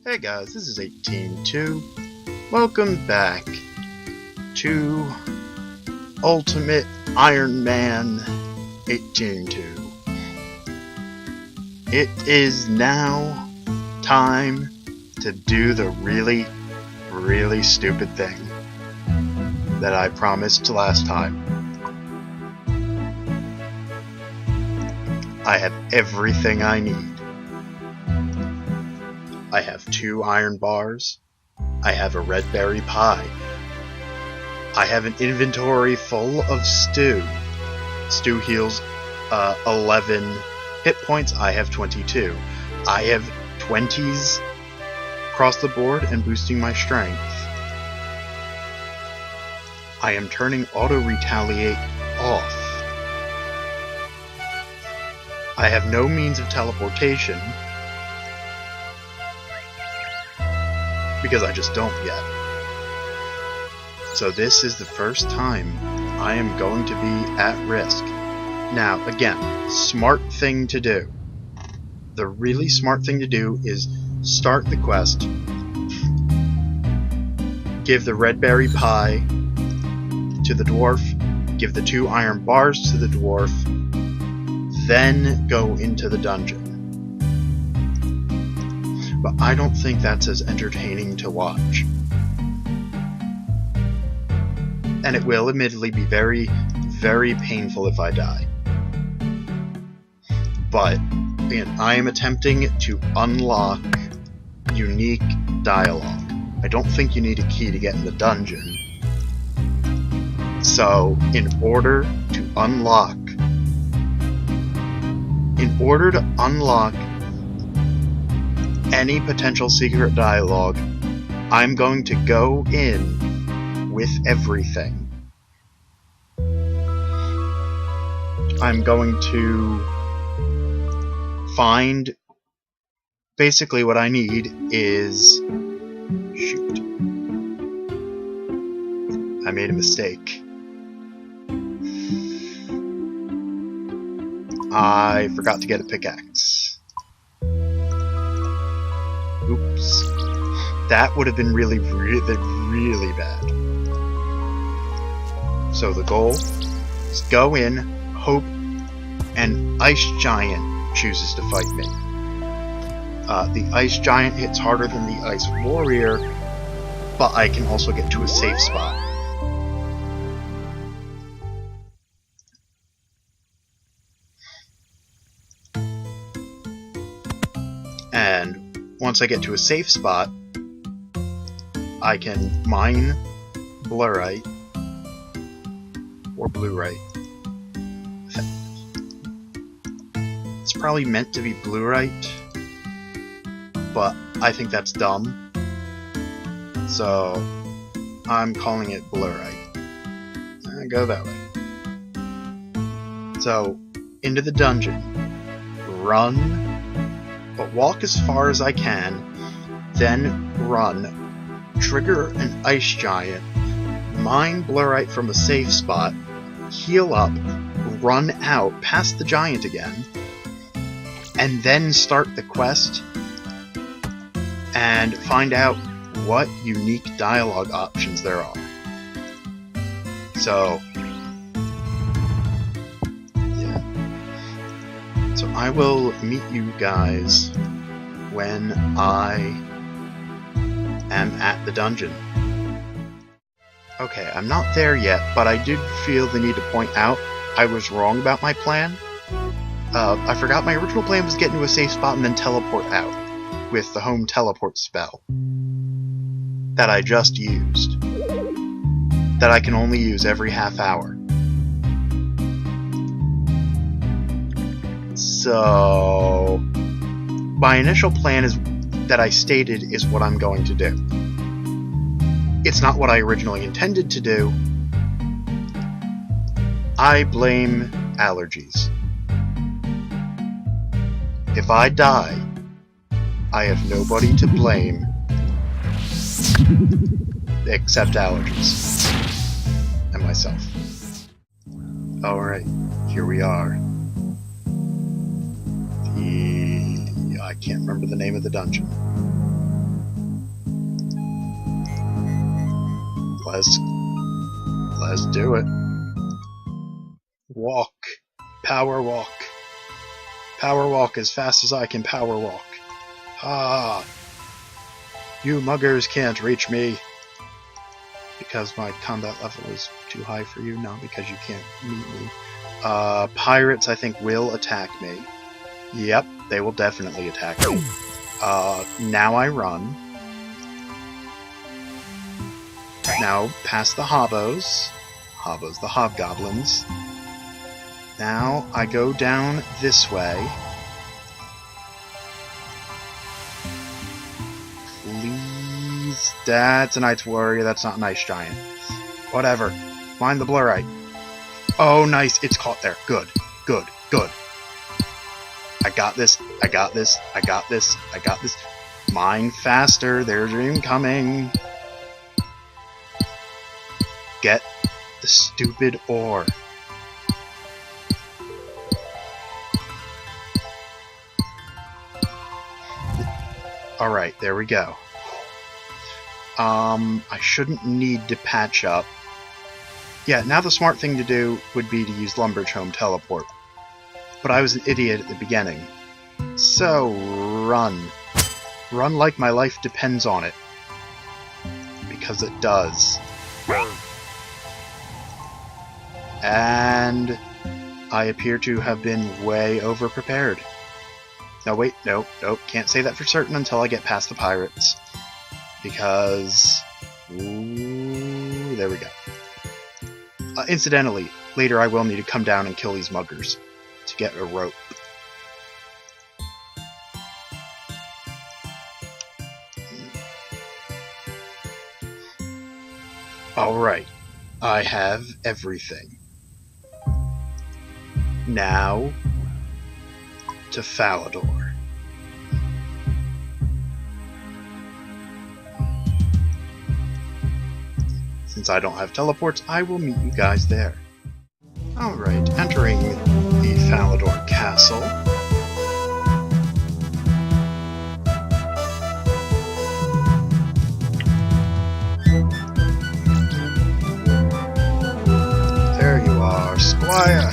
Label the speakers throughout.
Speaker 1: Hey guys, this is 18.2. Welcome back to Ultimate Ironman 18.2. It is now time to do the really stupid thing that I promised last time. I have everything I need. I have 2 iron bars. I have a red berry pie. I have an inventory full of stew. Stew heals 11 hit points. I have 22. I have 20s across the board and boosting my strength. I am turning auto retaliate off. I have no means of teleportation, because I just don't yet. So this is the first time I am going to be at risk. Now, again, smart thing to do. The really smart thing to do is start the quest, give the red berry pie to the dwarf, give the 2 iron bars to the dwarf, then go into the dungeon. But I don't think that's as entertaining to watch. And it will admittedly be very painful if I die. But, again, I am attempting to unlock unique dialogue. I don't think you need a key to get in the dungeon. So, in order to unlock any potential secret dialogue, I'm going to go in with everything. I'm going to find basically what I need is... Shoot. I made a mistake. I forgot to get a pickaxe. Oops. That would have been really bad. So the goal is go in, hope an ice giant chooses to fight me. The ice giant hits harder than the ice warrior, but I can also get to a safe spot. And once I get to a safe spot, I can mine blurite or bluerite. It's probably meant to be bluerite, but I think that's dumb, so I'm calling it blurite. Go that way. So, into the dungeon. Run. But walk as far as I can, then run, trigger an ice giant, mine blurite from a safe spot, heal up, run out past the giant again, and then start the quest and find out what unique dialogue options there are. So, So I will meet you guys when I am at the dungeon. Okay, I'm not there yet, but I did feel the need to point out I was wrong about my plan. I forgot my original plan was get into a safe spot and then teleport out with the home teleport spell that I just used, that I can only use every half hour. So, my initial plan is that I stated is what I'm going to do. It's not what I originally intended to do. I blame allergies. If I die, I have nobody to blame except allergies and myself. Alright, here we are. I can't remember the name of the dungeon. Let's do it. Walk. Power walk. Power walk as fast as I can power walk. Ah! You muggers can't reach me. Because my combat level is too high for you, not because you can't meet me. Pirates, I think, will attack me. Yep, they will definitely attack me. Now I run. Now, past the hobos. Hobos, the hobgoblins. Now, I go down this way. Please. That's an Ice Warrior, that's not an Ice Giant. Whatever. Mind the Blurite. Oh, nice, it's caught there. Good, good, good. I got this, I got this, I got this, I got this. Mine faster, there's dream coming. Get the stupid ore. Alright, there we go. I shouldn't need to patch up. Yeah, now the smart thing to do would be to use Lumberchome Teleport. But I was an idiot at the beginning. So, run. Run like my life depends on it. Because it does. And I appear to have been way over-prepared. No, wait, nope, can't say that for certain until I get past the pirates. Because... Ooh, there we go. Incidentally, later I will need to come down and kill these muggers to get a rope. Alright, I have everything. Now, to Falador. Since I don't have teleports, I will meet you guys there. Alright, entering the Falador Castle. There you are, Squire.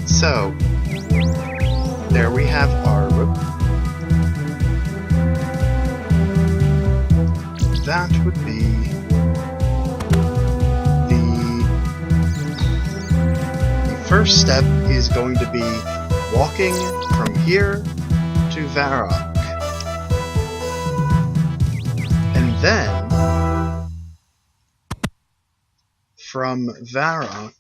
Speaker 1: So, there we have our rope. That would be the first step is going to be walking from here to Varrock. And then from Varrock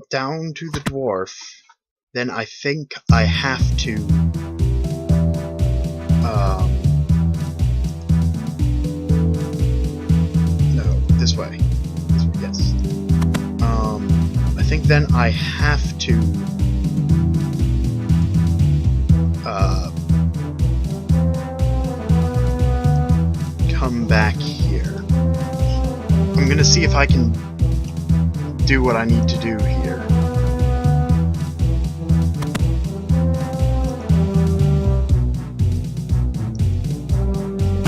Speaker 1: down to the dwarf, then I think I have to no, this way. Yes. I think then I have to come back here. I'm gonna see if I can do what I need to do here.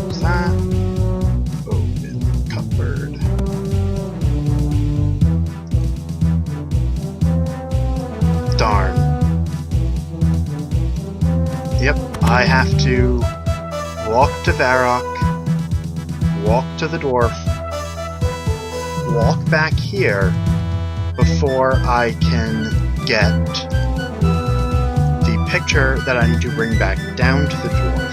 Speaker 1: What's that? Open cupboard. Darn. Yep, I have to walk to Varrock, walk to the dwarf, walk back here, before I can get picture that I need to bring back down to the dwarf.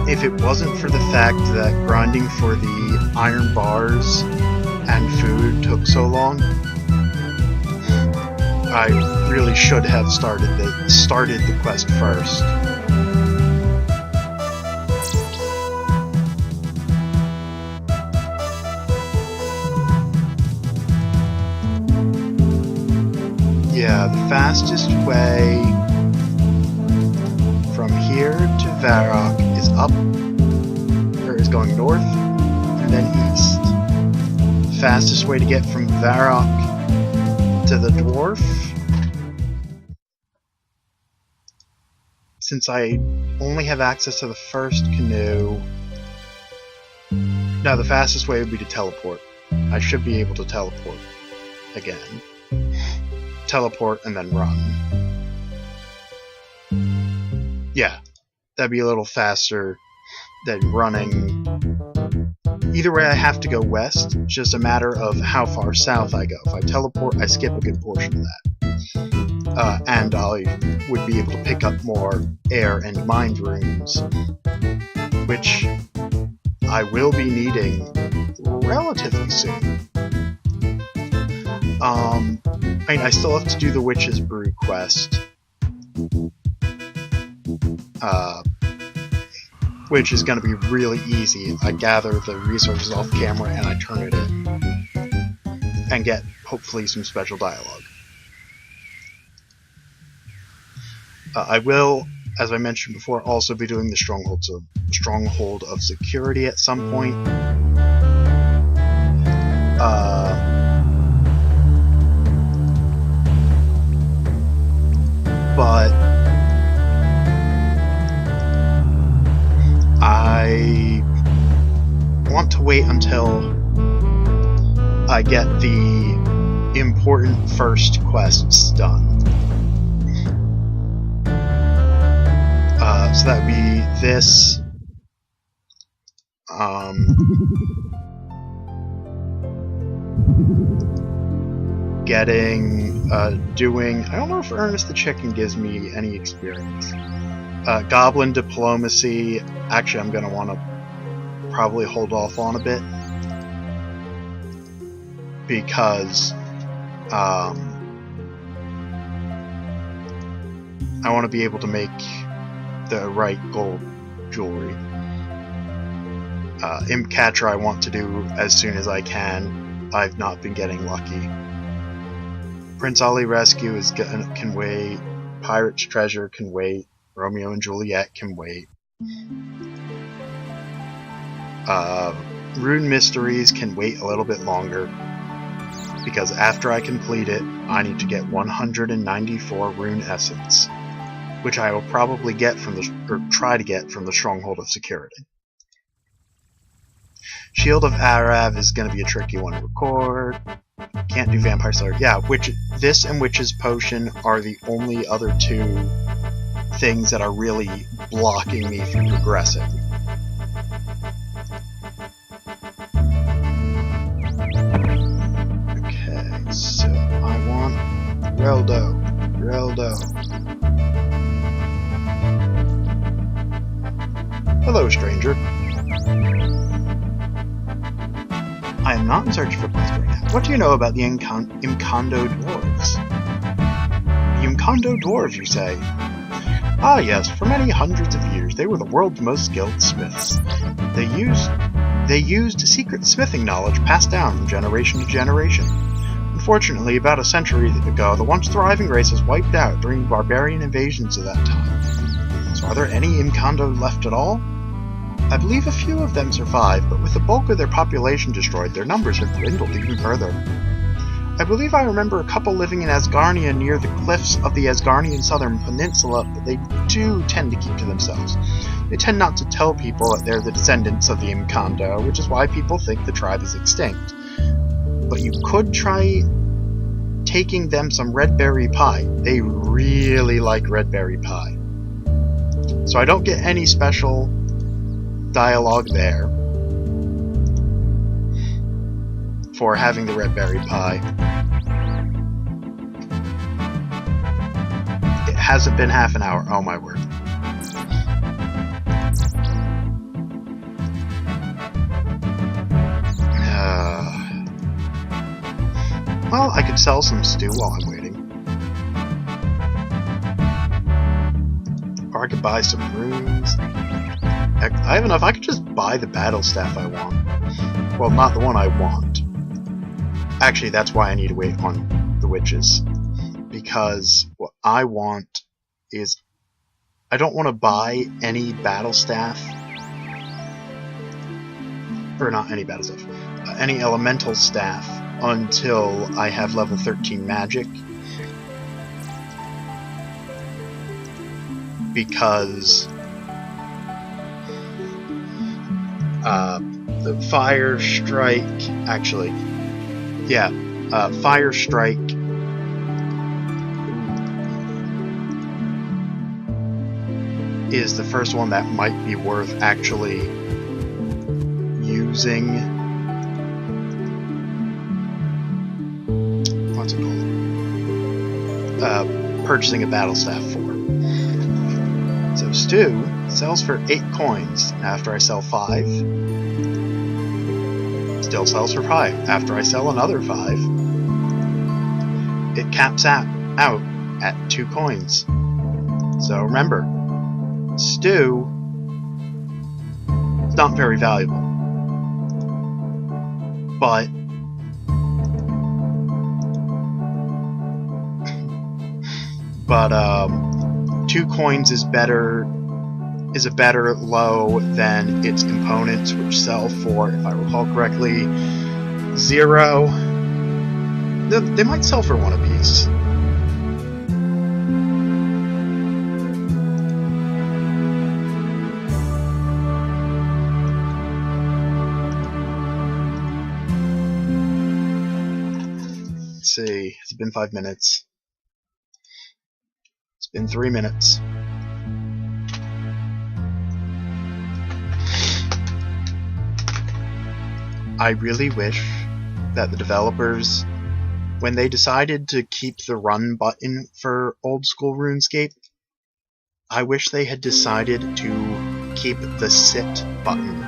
Speaker 1: If it wasn't for the fact that grinding for the iron bars and food took so long, I really should have started the quest first. Yeah, the fastest way from here to Varrock is up, or is going north, and then east. The fastest way to get from Varrock to the dwarf, since I only have access to the first canoe. No, the fastest way would be to teleport. I should be able to teleport again. Teleport and then run. Yeah, that'd be a little faster than running. Either way, I have to go west. It's just a matter of how far south I go. If I teleport, I skip a good portion of that. And I would be able to pick up more air and mind runes, which I will be needing relatively soon. I mean, I still have to do the Witch's Brew quest, which is going to be really easy. I gather the resources off camera and I turn it in, and get, hopefully, some special dialogue. I will, as I mentioned before, also be doing the Stronghold of Security at some point. But I want to wait until I get the important first quests done. So that would be this. Doing, I don't know if Ernest the Chicken gives me any experience. Goblin Diplomacy, actually I'm going to want to probably hold off on a bit, because I want to be able to make the right gold jewelry. Imp Catcher I want to do as soon as I can. I've not been getting lucky. Prince Ali Rescue can wait. Pirate's Treasure can wait. Romeo and Juliet can wait. Rune Mysteries can wait a little bit longer, because after I complete it, I need to get 194 Rune Essence, which I will probably get try to get from the Stronghold of Security. Shield of Arav is going to be a tricky one to record. Can't do Vampire Slayer. Yeah, this and Witch's Potion are the only other two things that are really blocking me from progressing. Okay, so I want Reldo. Hello, stranger. I am not in search for quest right now. What do you know about the Imkondo Dwarves? The Imkondo Dwarves, you say? Ah yes, for many hundreds of years they were the world's most skilled smiths. They used secret smithing knowledge passed down from generation to generation. Unfortunately, about a century ago, the once thriving race was wiped out during barbarian invasions of that time. So are there any Imkondo left at all? I believe a few of them survived, but with the bulk of their population destroyed, their numbers have dwindled even further. I believe I remember a couple living in Asgarnia near the cliffs of the Asgarnian southern peninsula, but they do tend to keep to themselves. They tend not to tell people that they're the descendants of the Imkondo, which is why people think the tribe is extinct. But you could try taking them some red berry pie. They really like red berry pie. So I don't get any special dialogue there for having the red berry pie. It hasn't been half an hour. Oh my word. Well, I could sell some stew while I'm waiting. Or I could buy some runes. Heck, I have enough. I could just buy the battle staff I want. Well, not the one I want. Actually, that's why I need to wait on the witches. Because what I want is... I don't want to buy any battle staff. Or not any battle staff. Any elemental staff until I have level 13 magic. Because the Fire Strike, actually, yeah, Fire Strike is the first one that might be worth actually using. What's it called? Purchasing a battle staff for. So stew sells for 8 coins after I sell 5. Still sells for 5 after I sell another 5. It caps out at 2 coins. So remember, stew is not very valuable. But 2 coins is a better low than its components, which sell for, if I recall correctly, 0. They might sell for 1 apiece. Let's see. It's been 5 minutes. It's been 3 minutes. I really wish that the developers, when they decided to keep the run button for old school RuneScape, I wish they had decided to keep the sit button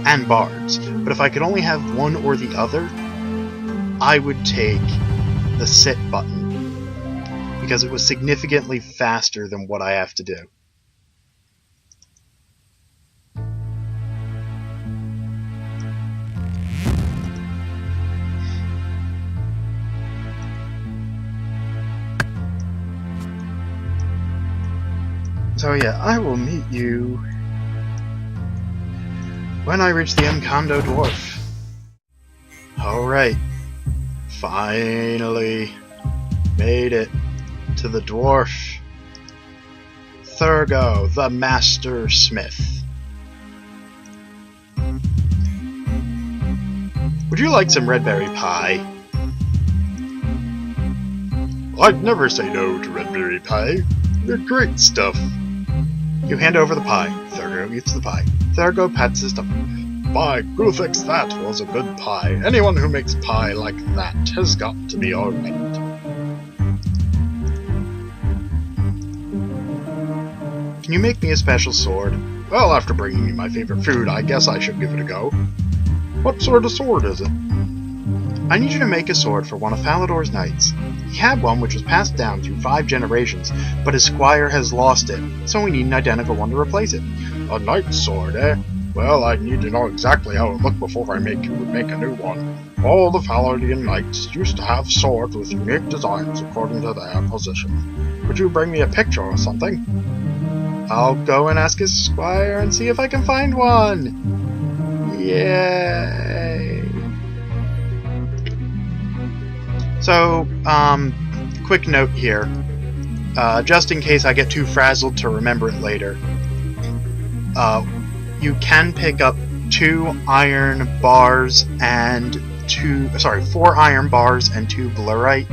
Speaker 1: and bards. But if I could only have one or the other, I would take the sit button, because it was significantly faster than what I have to do. So yeah, I will meet you when I reach the Mkondo Dwarf. Alright, finally made it to the dwarf. Thurgo, the Master Smith. Would you like some red berry pie? I'd never say no to red berry pie. They're great stuff. You hand over the pie. Thurgo eats the pie. Thurgo pats his stomach. By Guthix, that was a good pie. Anyone who makes pie like that has got to be alright. Can you make me a special sword? Well, after bringing me my favorite food, I guess I should give it a go. What sort of sword is it? I need you to make a sword for one of Falador's knights. He had one which was passed down through 5 generations, but his squire has lost it, so we need an identical one to replace it. A knight's sword, eh? Well, I'd need to know exactly how it looked before I make a new one. All the Faladian knights used to have swords with unique designs according to their position. Could you bring me a picture or something? I'll go and ask his squire and see if I can find one! Yay! So, quick note here, just in case I get too frazzled to remember it later. You can pick up 4 iron bars and 2 blurite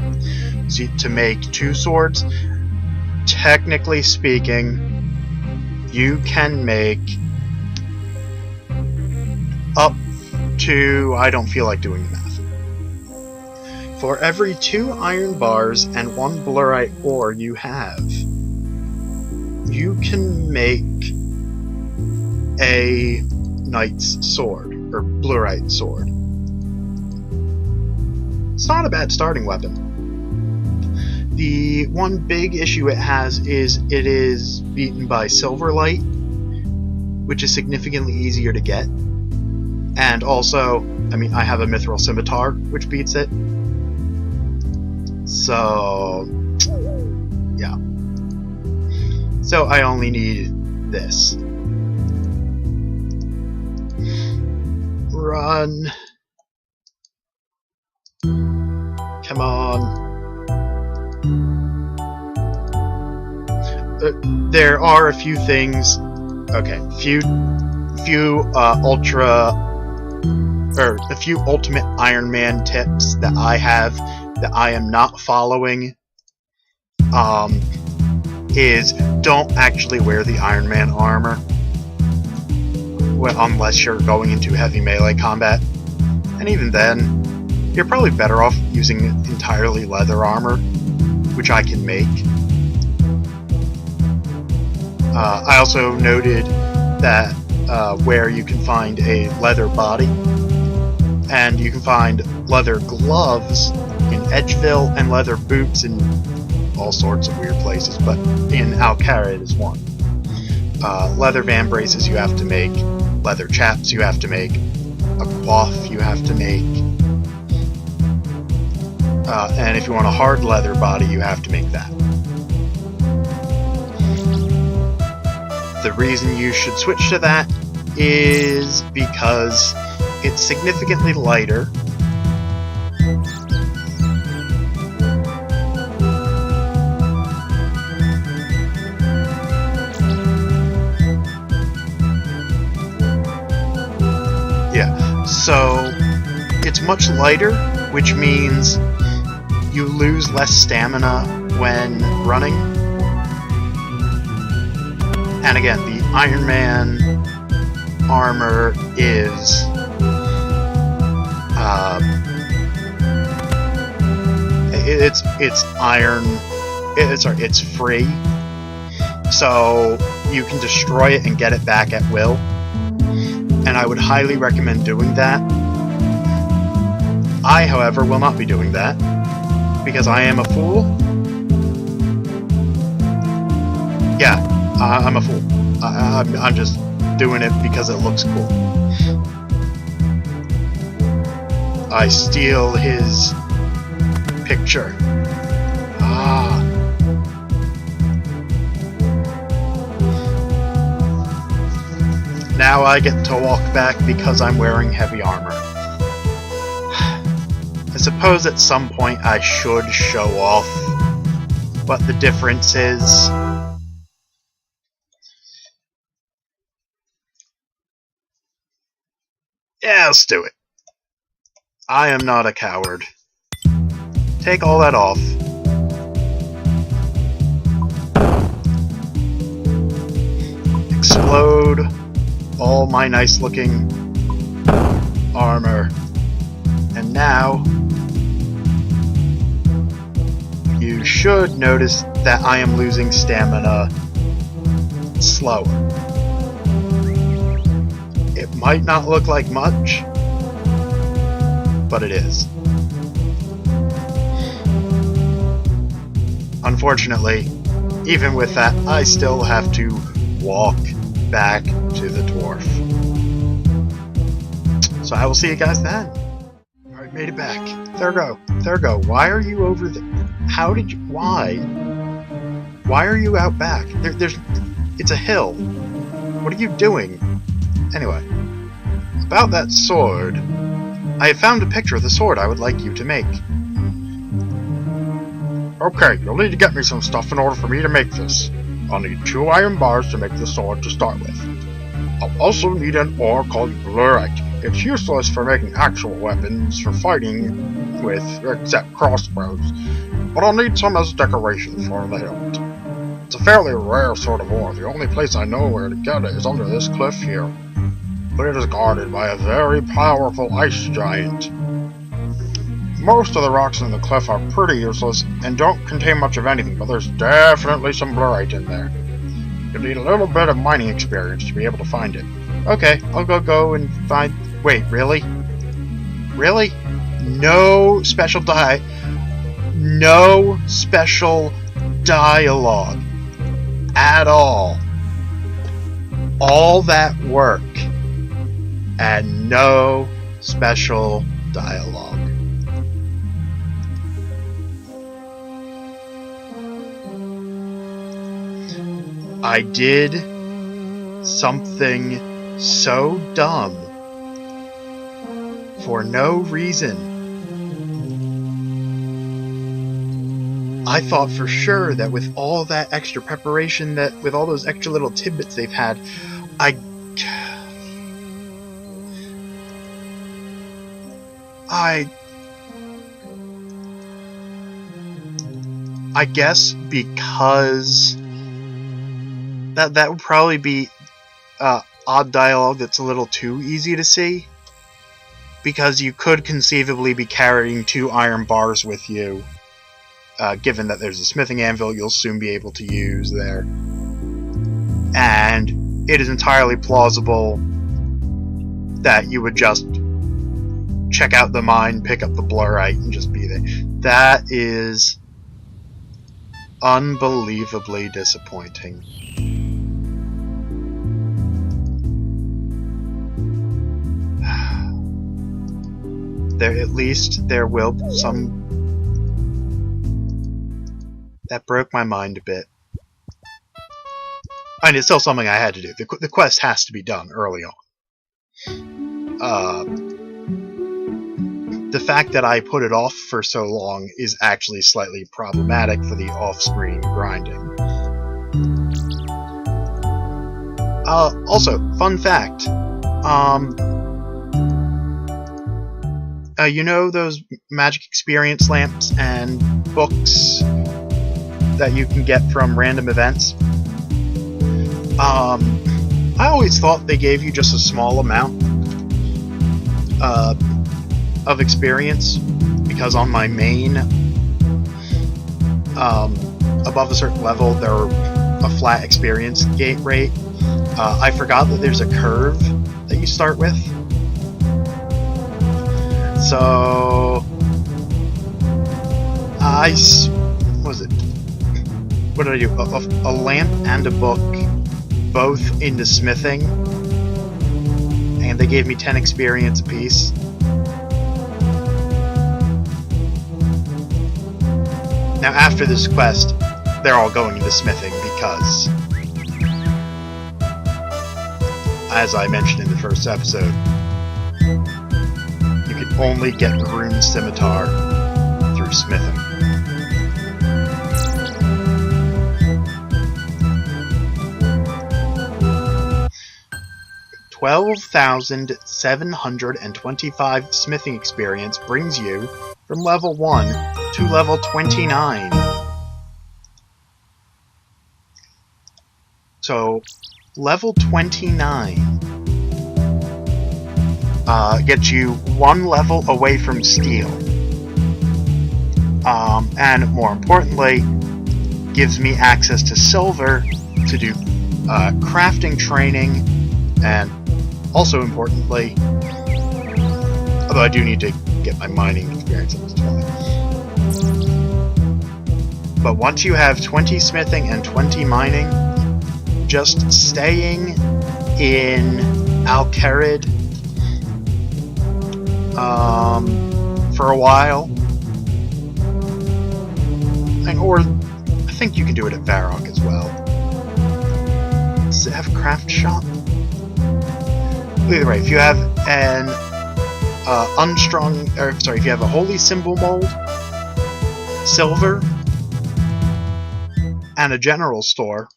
Speaker 1: to make 2 swords. Technically speaking, you can make up to... I don't feel like doing the math. For every 2 iron bars and 1 blurite ore you have, you can make a knight's sword, or blurite sword. It's not a bad starting weapon. The one big issue it has is it is beaten by silverlight, which is significantly easier to get. And also, I mean, I have a mithril scimitar, which beats it. So, yeah. So I only need this. Run. Come on. There are a few things. Okay, a few ultimate Iron Man tips that I have that I am not following. Is don't actually wear the Iron Man armor, well, unless you're going into heavy melee combat, and even then, you're probably better off using entirely leather armor, which I can make. I also noted that where you can find a leather body, and you can find leather gloves in Edgeville and leather boots in all sorts of weird places, but in Alcarid is one. Leather van braces you have to make, leather chaps you have to make, a coif you have to make, and if you want a hard leather body you have to make that. The reason you should switch to that is because it's significantly lighter. Yeah, so it's much lighter, which means you lose less stamina when running. And again, the Iron Man armor is it's iron. It's free, so you can destroy it and get it back at will. And I would highly recommend doing that. I, however, will not be doing that because I am a fool. Yeah. I'm a fool. I'm just doing it because it looks cool. I steal his picture. Ah. Now I get to walk back because I'm wearing heavy armor. I suppose at some point I should show off, but the difference is... Yeah, let's do it. I am not a coward. Take all that off. Explode all my nice looking armor. And now you should notice that I am losing stamina slower. It might not look like much, but it is. Unfortunately, even with that, I still have to walk back to the dwarf. So I will see you guys then. Alright, made it back. There go. Why are you over there? How did you... Why? Why are you out back? It's a hill. What are you doing? Anyway, about that sword, I have found a picture of the sword I would like you to make. Okay, you'll need to get me some stuff in order for me to make this. I'll need 2 iron bars to make the sword to start with. I'll also need an ore called blurite. It's useless for making actual weapons for fighting with, except crossbows, but I'll need some as decoration for the hilt. It's a fairly rare sort of ore. The only place I know where to get it is under this cliff here.
Speaker 2: but it is guarded by a very powerful ice giant. Most of the rocks in the cliff are pretty useless and don't contain much of anything, but there's definitely some blurite in there. You'll need a little bit of mining experience to be able to find it.
Speaker 1: Okay, I'll go and find... Wait, really? Really? No special No special dialogue at all. All that work and no special dialogue. I did something so dumb for no reason. I thought for sure that with all that extra preparation, that with all those extra little tidbits they've had, I guess because that would probably be odd dialogue that's a little too easy to see, because you could conceivably be carrying 2 iron bars with you, given that there's a smithing anvil you'll soon be able to use there, and it is entirely plausible that you would just check out the mine, pick up the blurite, and just be there. That is unbelievably disappointing. At least there will be some... That broke my mind a bit. I mean, it's still something I had to do. The quest has to be done early on. The fact that I put it off for so long is actually slightly problematic for the off-screen grinding. Also, fun fact. You know those magic experience lamps and books that you can get from random events? I always thought they gave you just a small amount of experience, because on my main, above a certain level, there are a flat experience gate rate. I forgot that there's a curve that you start with. So, what did I do? A lamp and a book, both into smithing, and they gave me 10 experience apiece. Now, after this quest, they're all going into smithing because, as I mentioned in the first episode, you can only get the rune scimitar through smithing. $12,725 smithing experience brings you from level 1 to level 29. So, level 29 gets you 1 level away from steel. And more importantly, gives me access to silver to do crafting training, and also importantly, although I do need to get my mining experience up to 20. But once you have 20 smithing and 20 mining, just staying in Al-Kharid for a while, or I think you can do it at Varrock as well. Does it have a craft shop? Either way, if you have an if you have a holy symbol mold, silver, and a general store,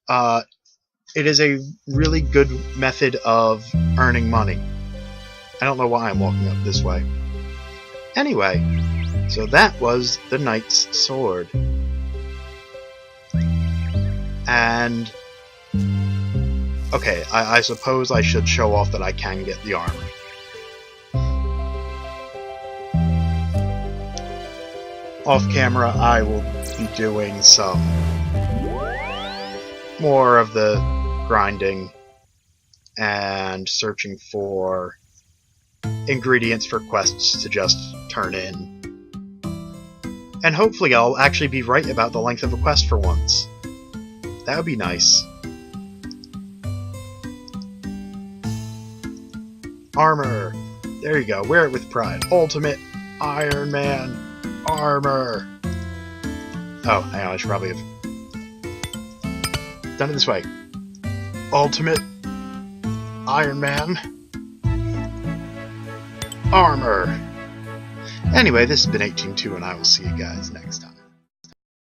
Speaker 1: it is a really good method of earning money. I don't know why I'm walking up this way. Anyway, so that was the Knight's Sword. And Okay, I suppose I should show off that I can get the armor. Off camera, I will be doing some more of the grinding and searching for ingredients for quests to just turn in. And hopefully I'll actually be right about the length of a quest for once. That would be nice. Armor! There you go, wear it with pride. Ultimate Iron Man armor! Oh, hang on, I should probably have done it this way. Ultimate Iron Man armor! Anyway, this has been 18-2, and I will see you guys next time.